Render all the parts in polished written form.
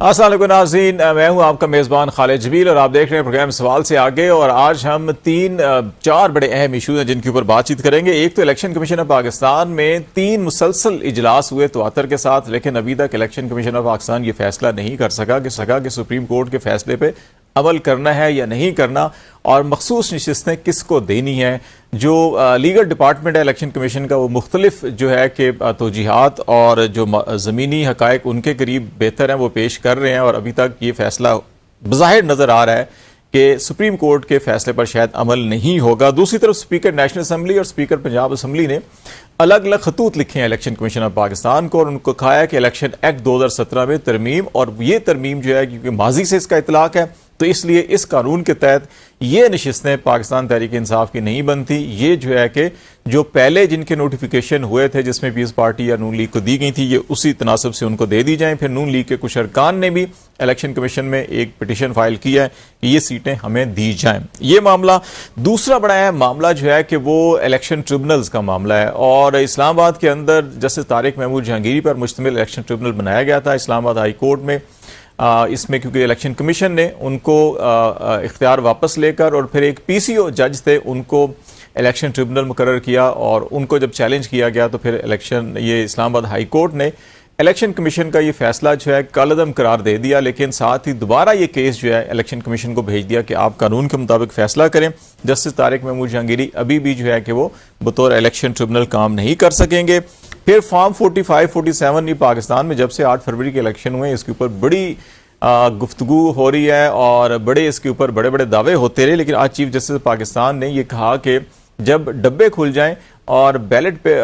السلام علیکم ناظرین، میں ہوں آپ کا میزبان خالد جبیل اور آپ دیکھ رہے ہیں پروگرام سوال سے آگے. اور آج ہم چار بڑے اہم ایشوز ہیں جن کے اوپر بات چیت کریں گے. ایک تو الیکشن کمیشن آف پاکستان میں 3 مسلسل اجلاس ہوئے تواتر کے ساتھ، لیکن ابھی تک الیکشن کمیشن آف پاکستان یہ فیصلہ نہیں کر سکا کہ سپریم کورٹ کے فیصلے پہ عمل کرنا ہے یا نہیں کرنا، اور مخصوص نشستیں کس کو دینی ہیں. جو لیگل ڈپارٹمنٹ ہے الیکشن کمیشن کا، وہ مختلف جو ہے کہ توجیحات اور جو زمینی حقائق ان کے قریب بہتر ہیں وہ پیش کر رہے ہیں، اور ابھی تک یہ فیصلہ بظاہر نظر آ رہا ہے کہ سپریم کورٹ کے فیصلے پر شاید عمل نہیں ہوگا. دوسری طرف اسپیکر نیشنل اسمبلی اور اسپیکر پنجاب اسمبلی نے الگ الگ خطوط لکھے ہیں الیکشن کمیشن آف پاکستان کو، اور ان کو کہا ہے کہ الیکشن ایکٹ 2017 میں ترمیم، اور یہ ترمیم جو ہے کیونکہ ماضی سے اس کا اطلاق ہے تو اس لیے اس قانون کے تحت یہ نشستیں پاکستان تحریک انصاف کی نہیں بنتی. یہ جو ہے کہ جو پہلے جن کے نوٹیفیکیشن ہوئے تھے جس میں پیپلز پارٹی یا نون لیگ کو دی گئی تھی، یہ اسی تناسب سے ان کو دے دی جائیں. پھر نون لیگ کے کچھ ارکان نے بھی الیکشن کمیشن میں ایک پٹیشن فائل کیا ہے کہ یہ سیٹیں ہمیں دی جائیں. یہ معاملہ. دوسرا بڑا اہم معاملہ جو ہے کہ وہ الیکشن ٹریبونلز کا معاملہ ہے، اور اسلام آباد کے اندر جسٹس طارق محمود جہانگیری پر مشتمل الیکشن ٹریبونل بنایا گیا تھا اسلام آباد ہائی کورٹ میں. اس میں کیونکہ الیکشن کمیشن نے ان کو اختیار واپس لے کر، اور پھر ایک پی سی او جج تھے ان کو الیکشن ٹریبونل مقرر کیا، اور ان کو جب چیلنج کیا گیا تو پھر یہ اسلام آباد ہائی کورٹ نے الیکشن کمیشن کا یہ فیصلہ جو ہے کالعدم قرار دے دیا، لیکن ساتھ ہی دوبارہ یہ کیس جو ہے الیکشن کمیشن کو بھیج دیا کہ آپ قانون کے مطابق فیصلہ کریں. جسٹس طارق محمود جہانگیری ابھی بھی جو ہے کہ وہ بطور الیکشن ٹریبونل کام نہیں کر سکیں گے. پھر فارم 45 47 یہ پاکستان میں جب سے 8 فروری کے الیکشن ہوئے اس کے اوپر بڑی گفتگو ہو رہی ہے اور اس کے اوپر بڑے بڑے دعوے ہوتے رہے، لیکن آج چیف جسٹس پاکستان نے یہ کہا کہ جب ڈبے کھل جائیں اور بیلٹ پہ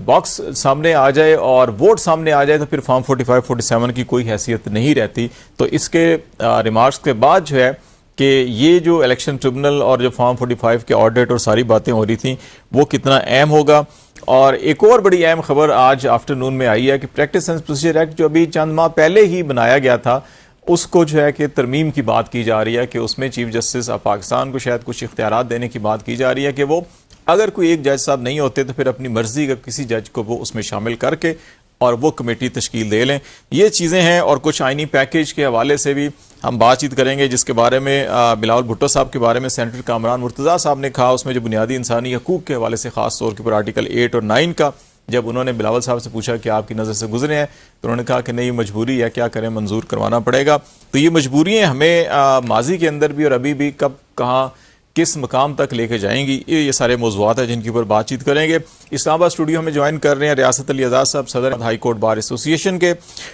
باکس سامنے آ جائے اور ووٹ سامنے آ جائے تو پھر فارم 45 47 کی کوئی حیثیت نہیں رہتی. تو اس کے ریمارکس کے بعد جو ہے کہ یہ جو الیکشن ٹریبونل اور جو فارم 45 کے آڈٹ اور ساری باتیں ہو رہی تھیں وہ کتنا اہم ہوگا. اور ایک اور بڑی اہم خبر آج آفٹرنون میں آئی ہے کہ پریکٹس اینڈ پروسیجر ایکٹ جو ابھی چند ماہ پہلے ہی بنایا گیا تھا اس کو جو ہے کہ ترمیم کی بات کی جا رہی ہے کہ اس میں چیف جسٹس آف پاکستان کو شاید کچھ اختیارات دینے کی بات کی جا رہی ہے کہ وہ اگر کوئی ایک جج صاحب نہیں ہوتے تو پھر اپنی مرضی کا کسی جج کو وہ اس میں شامل کر کے اور وہ کمیٹی تشکیل دے لیں. یہ چیزیں ہیں، اور کچھ آئینی پیکیج کے حوالے سے بھی ہم بات چیت کریں گے جس کے بارے میں بلاول بھٹو صاحب کے بارے میں سینیٹر کامران مرتضیٰ صاحب نے کہا. اس میں جو بنیادی انسانی حقوق کے حوالے سے خاص طور کے اوپر آرٹیکل 8 اور 9 کا جب انہوں نے بلاول صاحب سے پوچھا کہ آپ کی نظر سے گزرے ہیں تو انہوں نے کہا کہ نہیں، مجبوری ہے، کیا کریں، منظور کروانا پڑے گا. تو یہ مجبوریاں ہمیں ماضی کے اندر بھی اور ابھی بھی کب کہاں کس مقام تک لے کے جائیں گی، یہ سارے موضوعات ہیں جن کے اوپر بات چیت کریں گے. اسلام آباد اسٹوڈیو میں جوائن کر رہے ہیں ریاست علی اعزاز صاحب، صدر ہائی کورٹ بار ایسوسی ایشن کے،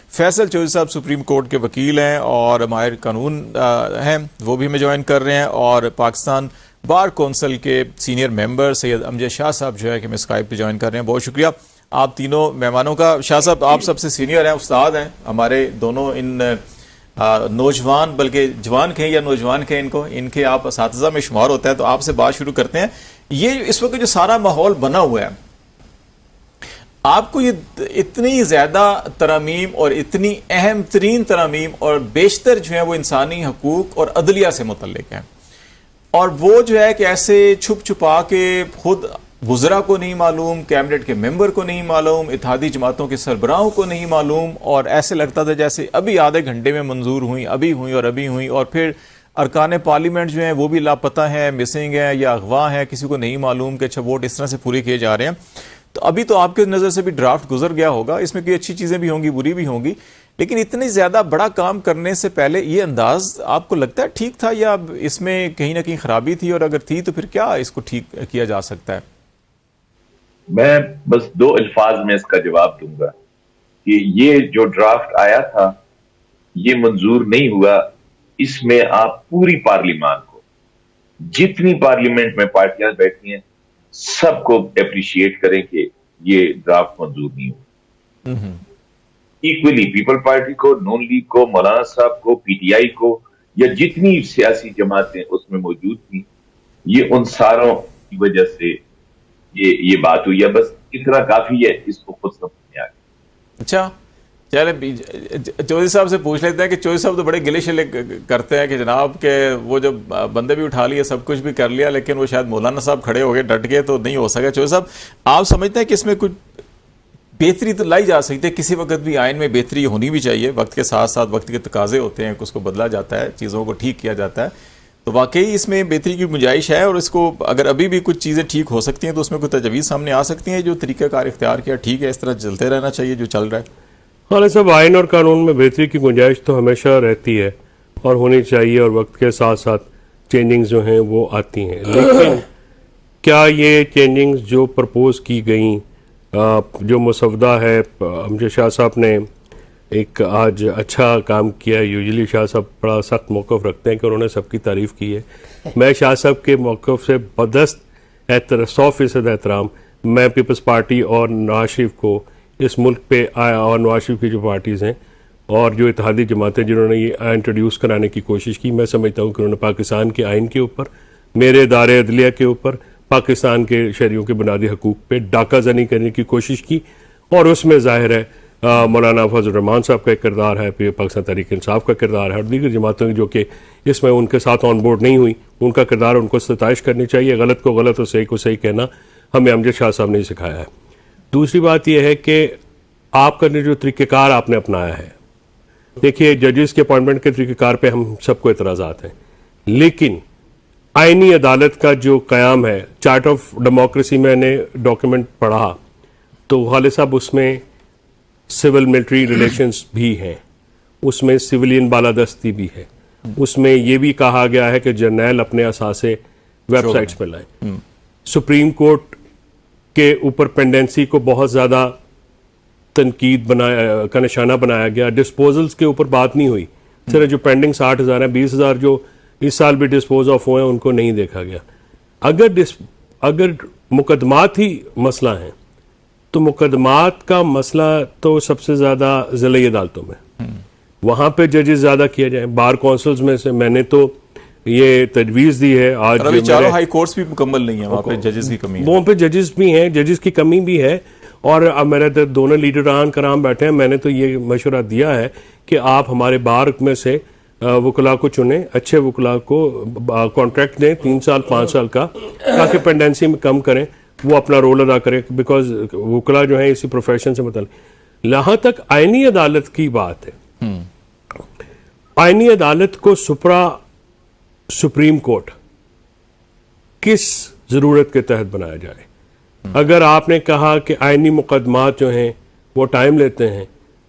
فیصل چودھری صاحب سپریم کورٹ کے وکیل ہیں اور ماہر قانون ہیں، وہ بھی ہمیں جوائن کر رہے ہیں، اور پاکستان بار کونسل کے سینئر ممبر سید امجد شاہ صاحب جو ہے کہ ہمیں اسکائپ پہ جوائن کر رہے ہیں. بہت شکریہ آپ تینوں مہمانوں کا. شاہ صاحب آپ سب سے سینئر ہیں، استاد ہیں ہمارے دونوں، ان نوجوان بلکہ جوان کہیں یا نوجوان کہیں ان کے آپ اساتذہ میں شمار ہوتا ہے. تو آپ سے بات شروع کرتے ہیں. یہ اس وقت جو سارا ماحول بنا ہوا ہے، آپ کو یہ اتنی زیادہ ترامیم اور اتنی اہم ترین ترامیم اور بیشتر جو ہیں وہ انسانی حقوق اور عدلیہ سے متعلق ہیں، اور وہ جو ہے کہ ایسے چھپ چھپا کے خود وزراء کو نہیں معلوم، کیبنٹ کے ممبر کو نہیں معلوم، اتحادی جماعتوں کے سربراہوں کو نہیں معلوم، اور ایسے لگتا تھا جیسے ابھی آدھے گھنٹے میں منظور ہوئی، ابھی ہوئی، اور پھر ارکان پارلیمنٹ جو ہیں وہ بھی لاپتہ ہیں، مسنگ ہیں یا اغوا ہیں، کسی کو نہیں معلوم کہ اچھا ووٹ اس طرح سے پورے کیے جا رہے ہیں. تو ابھی تو آپ کے نظر سے بھی ڈرافٹ گزر گیا ہوگا، اس میں کوئی اچھی چیزیں بھی ہوں گی، بری بھی ہوں گی، لیکن اتنی زیادہ بڑا کام کرنے سے پہلے یہ انداز آپ کو لگتا ہے ٹھیک تھا، یا اس میں کہیں نہ کہیں خرابی تھی، اور اگر تھی تو پھر کیا اس کو ٹھیک کیا جا سکتا ہے؟ میں بس 2 الفاظ میں اس کا جواب دوں گا کہ یہ جو ڈرافٹ آیا تھا یہ منظور نہیں ہوا. اس میں آپ پوری پارلیمان کو، جتنی پارلیمنٹ میں پارٹیاں بیٹھی ہیں، سب کو اپریشیٹ کریں کہ یہ ڈرافٹ منظور نہیں ہوا. ایکولی پیپل پارٹی کو، نون لیگ کو، مولانا صاحب کو، پی ٹی آئی کو، یا جتنی سیاسی جماعتیں اس میں موجود تھیں، یہ ان ساروں کی وجہ سے یہ بات ہوئی ہے. بس اتنا کافی ہے، اس کو خود سمجھ میں آ گیا. اچھا چلے چودھری صاحب سے پوچھ لیتے ہیں کہ چودھری صاحب تو بڑے گلے شلے کرتے ہیں کہ جناب کہ وہ جو بندے بھی اٹھا لیے، سب کچھ بھی کر لیا، لیکن وہ شاید مولانا صاحب کھڑے ہو گئے، ڈٹ گئے تو نہیں ہو سکا. چودھری صاحب آپ سمجھتے ہیں کہ اس میں کچھ بہتری تو لائی جا سکتی ہے, کسی وقت بھی آئین میں بہتری ہونی بھی چاہیے, وقت کے ساتھ ساتھ وقت کے تقاضے ہوتے ہیں, اس کو بدلا جاتا ہے, چیزوں کو ٹھیک کیا جاتا ہے, تو واقعی اس میں بہتری کی گنجائش ہے, اور اس کو اگر ابھی بھی کچھ چیزیں ٹھیک ہو سکتی ہیں تو اس میں کوئی تجویز سامنے آ سکتی ہیں جو طریقہ کار اختیار کیا ٹھیک ہے, اس طرح چلتے رہنا چاہیے جو چل رہا ہے. ہاں صاحب, آئین اور قانون میں بہتری کی گنجائش تو ہمیشہ رہتی ہے اور ہونی چاہیے, اور وقت کے ساتھ ساتھ چینجنگز جو ہیں وہ آتی ہیں, لیکن کیا یہ چینجنگز جو پرپوز کی گئیں, جو مسودہ ہے, امجد شاہ صاحب نے ایک آج اچھا کام کیا ہے. یوزلی شاہ صاحب بڑا سخت موقف رکھتے ہیں کہ انہوں نے سب کی تعریف کی ہے. میں شاہ صاحب کے موقف سے بدست 100% احترام میں پیپلز پارٹی اور نواز شریف کو اس ملک پہ آیا, اور نواز شریف کی جو پارٹیز ہیں اور جو اتحادی جماعتیں جنہوں نے یہ انٹروڈیوس کرانے کی کوشش کی, میں سمجھتا ہوں کہ انہوں نے پاکستان کے آئین کے اوپر, میرے ادارے عدلیہ کے اوپر, پاکستان کے شہریوں کے بنیادی حقوق پہ ڈاکہ زنی کرنے کی کوشش کی, اور اس میں ظاہر ہے مولانا فضل الرحمان صاحب کا ایک کردار ہے, پھر پاکستان تحریک انصاف کا کردار ہے, اور دیگر جماعتوں کی جو کہ اس میں ان کے ساتھ آن بورڈ نہیں ہوئی, ان کا کردار ان کو ستائش کرنی چاہیے. غلط کو غلط اور صحیح کو صحیح کہنا ہمیں امجد شاہ صاحب نے سکھایا ہے. دوسری بات یہ ہے کہ آپ کا جو طریقہ کار آپ نے اپنایا ہے, دیکھیے ججز کے اپوائنٹمنٹ کے طریقہ کار پہ ہم سب کو اعتراضات ہیں, لیکن آئینی عدالت کا جو قیام ہے, چارٹ آف ڈیموکریسی میں نے ڈاکیومنٹ پڑھا تو خالد صاحب اس میں سول ملٹری ریلیشنز بھی ہیں, اس میں سویلین بالادستی بھی ہے, اس میں یہ بھی کہا گیا ہے کہ جرنیل اپنے اثاثے ویب سائٹس پہ لائیں. سپریم کورٹ کے اوپر پینڈنسی کو بہت زیادہ تنقید کا نشانہ بنایا گیا. ڈسپوزلز کے اوپر بات نہیں ہوئی, صرف جو پینڈنگ 60,000 ہیں, 20,000 جو اس سال بھی ڈسپوز آف ہوئے ہیں ان کو نہیں دیکھا گیا. اگر مقدمات ہی مسئلہ ہیں تو مقدمات کا مسئلہ تو سب سے زیادہ ضلعی عدالتوں میں, وہاں پہ ججز زیادہ کیا جائیں. بار کونسلز میں سے میں نے تو یہ تجویز دی ہے, آج چاروں ہائی کورٹس بھی مکمل نہیں ہیں, وہاں پہ ججز کی کمی ہے, وہاں پہ ججز بھی ہیں, ججز کی کمی بھی ہے. اور اب میرے دونوں لیڈران کرام بیٹھے ہیں, میں نے تو یہ مشورہ دیا ہے کہ آپ ہمارے بار میں سے وکلاء کو چنیں, اچھے وکلاء کو کانٹریکٹ دیں 3 سال 5 سال کا, تاکہ پینڈنسی میں کم کریں, وہ اپنا رول ادا کریں, بیکاز وکلاء جو ہیں اسی پروفیشن سے متعلق. جہاں تک آئینی عدالت کی بات ہے, آئینی عدالت کو سپریم کورٹ کس ضرورت کے تحت بنایا جائے. اگر آپ نے کہا کہ آئینی مقدمات جو ہیں وہ ٹائم لیتے ہیں,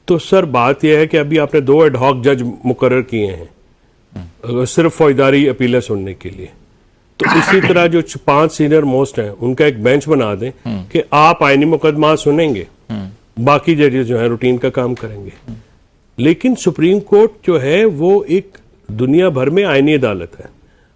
تو سر بات یہ ہے کہ ابھی آپ نے 2 ایڈ ہاک جج مقرر کیے ہیں صرف فوجداری اپیلیں سننے کے لیے, تو اسی طرح جو 5 سینئر موسٹ ہیں ان کا ایک بینچ بنا دیں کہ آپ آئینی مقدمات سنیں گے, باقی ججز جو ہیں روٹین کا کام کریں گے. لیکن سپریم کورٹ جو ہے وہ ایک دنیا بھر میں آئینی عدالت ہے.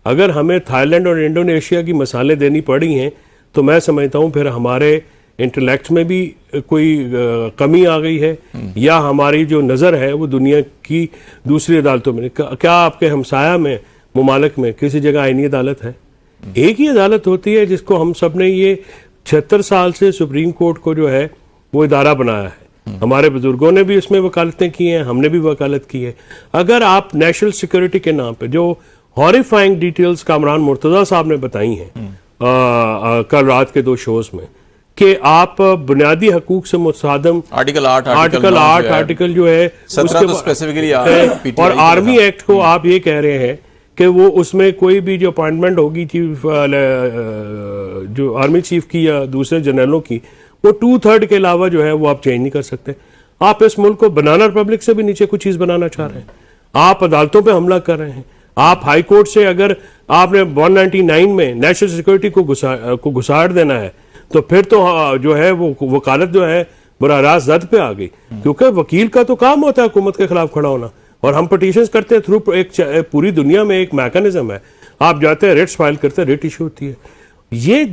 اگر ہمیں تھائی لینڈ اور انڈونیشیا کی مثالیں دینی پڑی ہیں تو میں سمجھتا ہوں پھر ہمارے انٹلیکٹ میں بھی کوئی کمی آ گئی ہے, یا ہماری جو نظر ہے وہ دنیا کی دوسری عدالتوں میں. کیا آپ کے ہمسایہ میں ممالک میں کسی جگہ آئینی عدالت ہے؟ ایک ہی عدالت ہوتی ہے جس کو ہم سب نے یہ 76 سال سے سپریم کورٹ کو جو ہے وہ ادارہ بنایا ہے. ہمارے بزرگوں نے بھی اس میں وکالتیں کی ہیں, ہم نے بھی وکالت کی ہے. اگر آپ نیشنل سیکورٹی کے نام پہ جو ہاریفائنگ ڈیٹیلز کامران مرتضیٰ صاحب نے بتائی ہیں کل رات کے 2 شوز میں, کہ آپ بنیادی حقوق سے متصادم آرٹیکل 8 جو ہے اور آرمی ایکٹ کو آپ یہ کہہ رہے ہیں کہ وہ اس میں کوئی بھی جو اپوائنٹمنٹ ہوگی جو آرمی چیف کی یا دوسرے جنرلوں کی, وہ 2/3 کے علاوہ جو ہے وہ آپ چینج نہیں کر سکتے. آپ اس ملک کو بنانا ریپبلک سے بھی نیچے کچھ چیز بنانا چاہ رہے ہیں, آپ عدالتوں پہ حملہ کر رہے ہیں. آپ ہائی کورٹ سے اگر آپ نے 199 میں نیشنل سیکورٹی کو گھساڑ دینا ہے تو پھر تو جو ہے وہ وکالت جو ہے براہ راست زد پہ آ گئی, کیونکہ وکیل کا تو کام ہوتا ہے حکومت کے خلاف کھڑا ہونا, اور ہم پٹیشنز کرتے ہیں تھرو ایک پوری دنیا میں ایک میکانزم ہے, آپ جاتے ہیں ریٹس فائل کرتے ہیں, ریٹ ایشو ہوتی ہے. یہ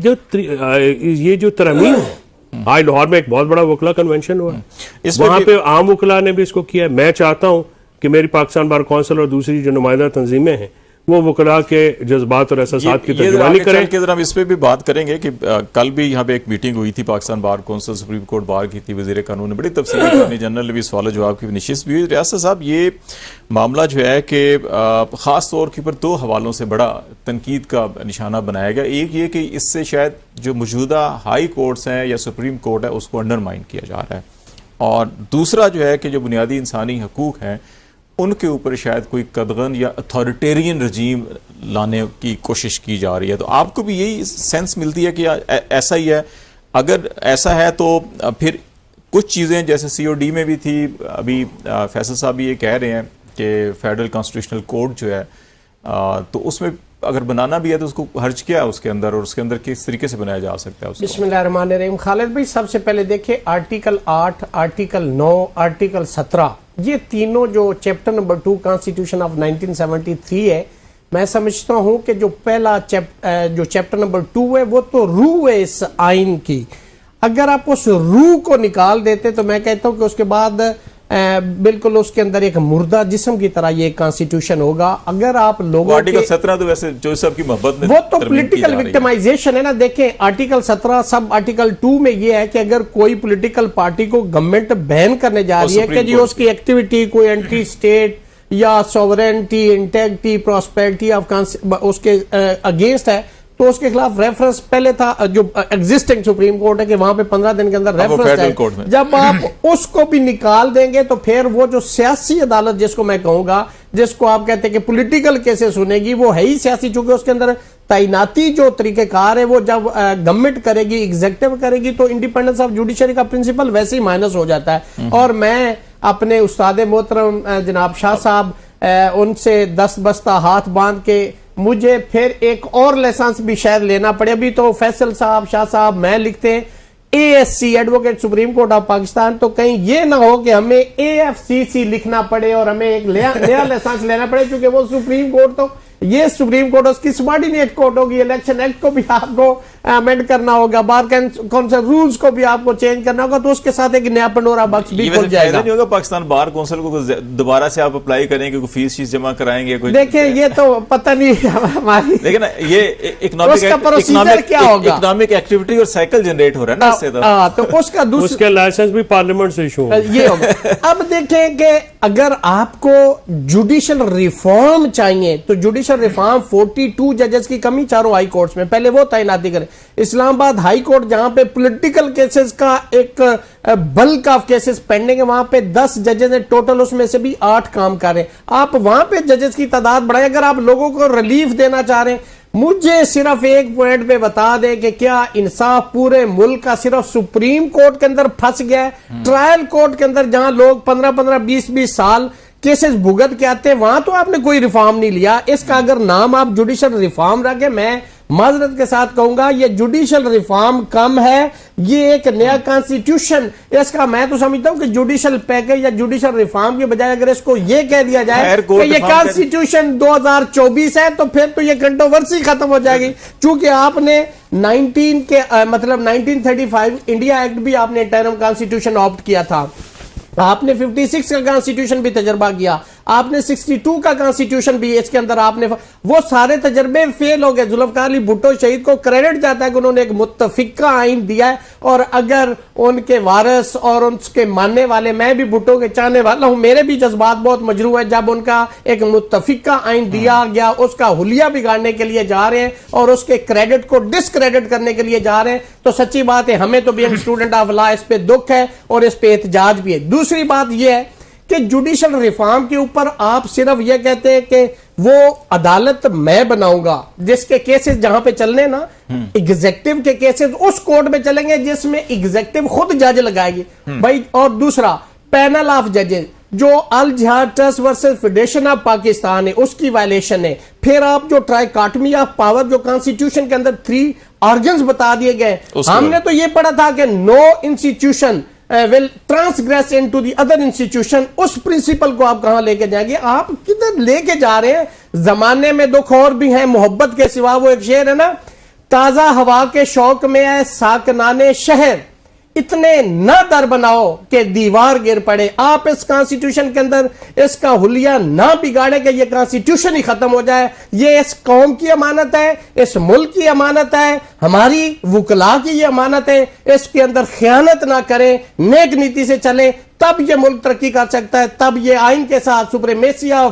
جو ترمیم ہے, آج لاہور میں ایک بہت بڑا وکلا کنونشن ہوا ہے, وہاں پہ عام وکلا نے بھی اس کو کیا ہے. میں چاہتا ہوں کہ میری پاکستان بار کونسل اور دوسری جو نمائندہ تنظیمیں ہیں وہ وکلاء کے جذبات اور احساسات کی ترجمانی کریں. ہم اس پہ بھی بات کریں گے کہ کل بھی یہاں پہ ایک میٹنگ ہوئی تھی, Pakistan bar council supreme court bar کی تھی, وزیر قانون نے بڑی تفصیلی اٹارنی جنرل نے بھی سوال و جواب کی نشست بھی ہوئی. ریاست صاحب, یہ معاملہ جو ہے کہ خاص طور کے اوپر 2 حوالوں سے بڑا تنقید کا نشانہ بنایا گیا. ایک یہ کہ اس سے شاید جو موجودہ ہائی کورٹس ہیں یا سپریم کورٹ ہے اس کو انڈرمائن کیا جا رہا ہے, اور دوسرا جو ہے کہ جو بنیادی انسانی حقوق ہیں ان کے اوپر شاید کوئی قدغن یا اتھارٹیرین رجیم لانے کی کوشش کی جا رہی ہے. تو آپ کو بھی یہی سینس ملتی ہے کہ ایسا ہی ہے؟ اگر ایسا ہے تو پھر کچھ چیزیں جیسے سی او ڈی میں بھی تھی, ابھی فیصل صاحب بھی یہ کہہ رہے ہیں کہ فیڈرل کانسٹیٹیوشنل کوڈ جو ہے تو اس میں اگر بنانا بھی ہے تو اس کو حرج کیا ہے اس کے اندر, اور اس کے اندر کس طریقے سے بنایا جا سکتا ہے اس کو؟ بسم اللہ الرحمن الرحیم. خالد بھائی سب سے پہلے دیکھیں آرٹیکل 8, آرٹیکل 9, آرٹیکل 17 یہ تینوں جو چیپٹر نمبر 2 کانسٹیٹیوشن آف 1973 ہے, میں سمجھتا ہوں کہ جو پہلا جو چیپٹر نمبر 2 ہے وہ تو روح ہے اس آئین کی. اگر آپ اس روح کو نکال دیتے تو میں کہتا ہوں کہ اس کے بعد بالکل اس کے اندر ایک مردہ جسم کی طرح یہ کانسٹیٹیوشن ہوگا. اگر آپ لوگوں آرٹیکل 17 تو ویسے جو سب کی محبت میں وہ تو پولیٹیکل وکٹمائزیشن ہے نا. دیکھیں آرٹیکل 17 سب آرٹیکل 2 میں یہ ہے کہ اگر کوئی پولیٹیکل پارٹی کو گورنمنٹ بین کرنے جا رہی ہے کہ جی اس کی ایکٹیویٹی کوئی اینٹی اسٹیٹ یا سوورنٹی, انٹیگریٹی, پراسپیرٹی آف اس کے اگینسٹ ہے تو اس کے خلاف ریفرنس پہلے تھا جو ایگزسٹنگ سپریم کورٹ ہے کہ وہاں پہ 15 دن کے اندر ریفرنس ہے. جب آپ اس کو بھی نکال دیں گے تو پھر وہ جو سیاسی عدالت جس کو میں کہوں گا, جس کو آپ کہتے ہیں کہ پولیٹیکل کیسز سنے گی, وہ ہے ہی سیاسی, چونکہ اس کے اندر تعیناتی جو طریقہ کار ہے وہ جب گورنمنٹ کرے گی, ایگزیکٹو کرے گی تو انڈیپینڈنس آف جوڈیشری کا پرنسپل ویسے ہی مائنس ہو جاتا ہے. اور میں اپنے استاد محترم جناب شاہ صاحب ان سے دست بستہ ہاتھ باندھ کے مجھے پھر ایک اور لیسنس بھی شاید لینا پڑے. ابھی تو فیصل صاحب, شاہ صاحب, میں لکھتے ہیں ASC advocate supreme court of Pakistan, تو کہیں یہ نہ ہو کہ ہمیں AFCC لکھنا پڑے اور ہمیں ایک نیا لیسنس لینا پڑے, کیونکہ وہ سپریم کورٹ تو یہ سپریم کورٹ اس کی سبارڈینیٹ کورٹ ہوگی. الیکشن ایکٹ کو بھی آپ کو امینڈ کرنا ہوگا, بار کونسل رولز کو بھی آپ کو چینج کرنا ہوگا, تو اس کے ساتھ ایک نیا پنڈورا باکس بھی کھل جائے گا. نہیں ہوگا پاکستان بار کونسل کو دوبارہ سے آپ اپلائی کریں گے, کوئی فیس جمع کرائیں گے؟ دیکھیں یہ تو پتہ نہیں ہماری, لیکن یہ اکنامک ایکٹیویٹی اور سائیکل جنریٹ ہو رہا ہے نا اس سے, تو اس کا اس کا لائسنس بھی پارلیمنٹ سے ایشو یہ ہوگا. اب دیکھیں کہ اگر آپ کو جوڈیشل ریفارم چاہیے تو جوڈیشل ریفارم 42 ججز کی کمی چاروں ہائی کورٹس میں, پہلے وہ تعیناتی کریں. اسلام آباد ہائی کورٹ جہاں پہ پولیٹیکل کیسز کا ایک بلک آف کیسز پینڈنگ ہے, وہاں پہ 10 ججز ہیں ٹوٹل, اس میں سے بھی 8 کام کر رہے ہیں. آپ وہاں پہ ججز کی تعداد بڑھائیں. اگر آپ لوگوں کو ریلیف دینا چاہ رہے ہیں, مجھے صرف ایک پوائنٹ پہ بتا دیں کہ کیا انصاف پورے ملک کا صرف سپریم کورٹ کے اندر پھنس گیا ہے؟ ٹرائل کورٹ کے اندر جہاں لوگ 15 20 سال کیسز بھگت کے آتے ہیں, وہاں تو آپ نے کوئی ریفارم نہیں لیا. اس کا اگر نام آپ جوڈیشل ریفارم رکھیں, میں معذرت کے ساتھ کہوں گا یہ جوڈیشل ریفارم کم ہے, یہ ایک نیا کانسٹیٹیوشن. اس کا میں تو سمجھتا ہوں کہ جوڈیشل پیکج یا جوڈیشل ریفارم کے بجائے اگر اس کو یہ کہہ دیا جائے کہ یہ کانسٹیٹیوشن 2024 ہے تو پھر تو یہ کنٹروورسی ختم ہو جائے گی. چونکہ آپ نے 1935 انڈیا ایکٹ بھی آپ نے انٹرم کانسٹیٹیوشن آپٹ کیا تھا, آپ نے 56 کا کانسٹیٹیوشن بھی تجربہ کیا, آپ نے 62 کا کانسٹیٹیوشن بھی اس کے اندر آپ نے, وہ سارے تجربے فیل ہو گئے. ذوالفقار علی بھٹو شہید کو کریڈٹ جاتا ہے کہ انہوں نے ایک متفقہ آئین دیا ہے, اور اگر ان کے وارث اور ان کے ماننے والے, میں بھی بھٹو کے چاہنے والا ہوں, میرے بھی جذبات بہت مجروح ہے, جب ان کا ایک متفقہ آئین دیا گیا اس کا حلیہ بگاڑنے کے لیے جا رہے ہیں اور اس کے کریڈٹ کو ڈسکریڈٹ کرنے کے لیے جا رہے ہیں, تو سچی بات ہے ہمیں تو بھی ایک اسٹوڈنٹ آف لا اس پہ دکھ ہے اور اس پہ احتجاج بھی ہے. دوسری بات یہ ہے کہ جوڈیشل ریفارم کے اوپر آپ صرف یہ کہتے ہیں کہ وہ عدالت میں بناؤں گا جس کے کیسز جہاں پہ چلنے نا, ایگزیکٹو کے کیسز اس کورٹ میں چلیں گے جس میں ایگزیکٹو خود جج لگائے گی بھائی. اور دوسرا پینل آف ججز جو Al Jehad trust versus federation of Pakistan ہے اس کی وائلیشن ہے. پھر آپ جو ٹرائیکاٹمی آف پاور جو کانسٹیٹیوشن کے اندر 3 آرگنز بتا دیے گئے, ہم نے تو یہ پڑھا تھا کہ no institution will transgress into the other institution. اس پرنسپل کو آپ کہاں لے کے جائیں گے؟ آپ کدھر لے کے جا رہے ہیں؟ زمانے میں دکھ اور بھی ہیں محبت کے سوا. وہ ایک شعر ہے نا, تازہ ہوا کے شوق میں ہے ساکنان شہر, اتنے نہ در بناؤ کہ دیوار گر پڑے. آپ اس کانسٹیٹیوشن کے اندر اس کا حلیہ نہ بگاڑے کہ یہ کانسٹیٹیوشن ہی ختم ہو جائے. یہ اس قوم کی امانت ہے, اس ملک کی امانت ہے, ہماری وکلا کی یہ امانت ہے. اس کے اندر خیانت نہ کریں, نیک نیتی سے چلیں, تب یہ ملک ترقی کر سکتا ہے. تب یہ آئین کے ساتھ سپریمیسی آف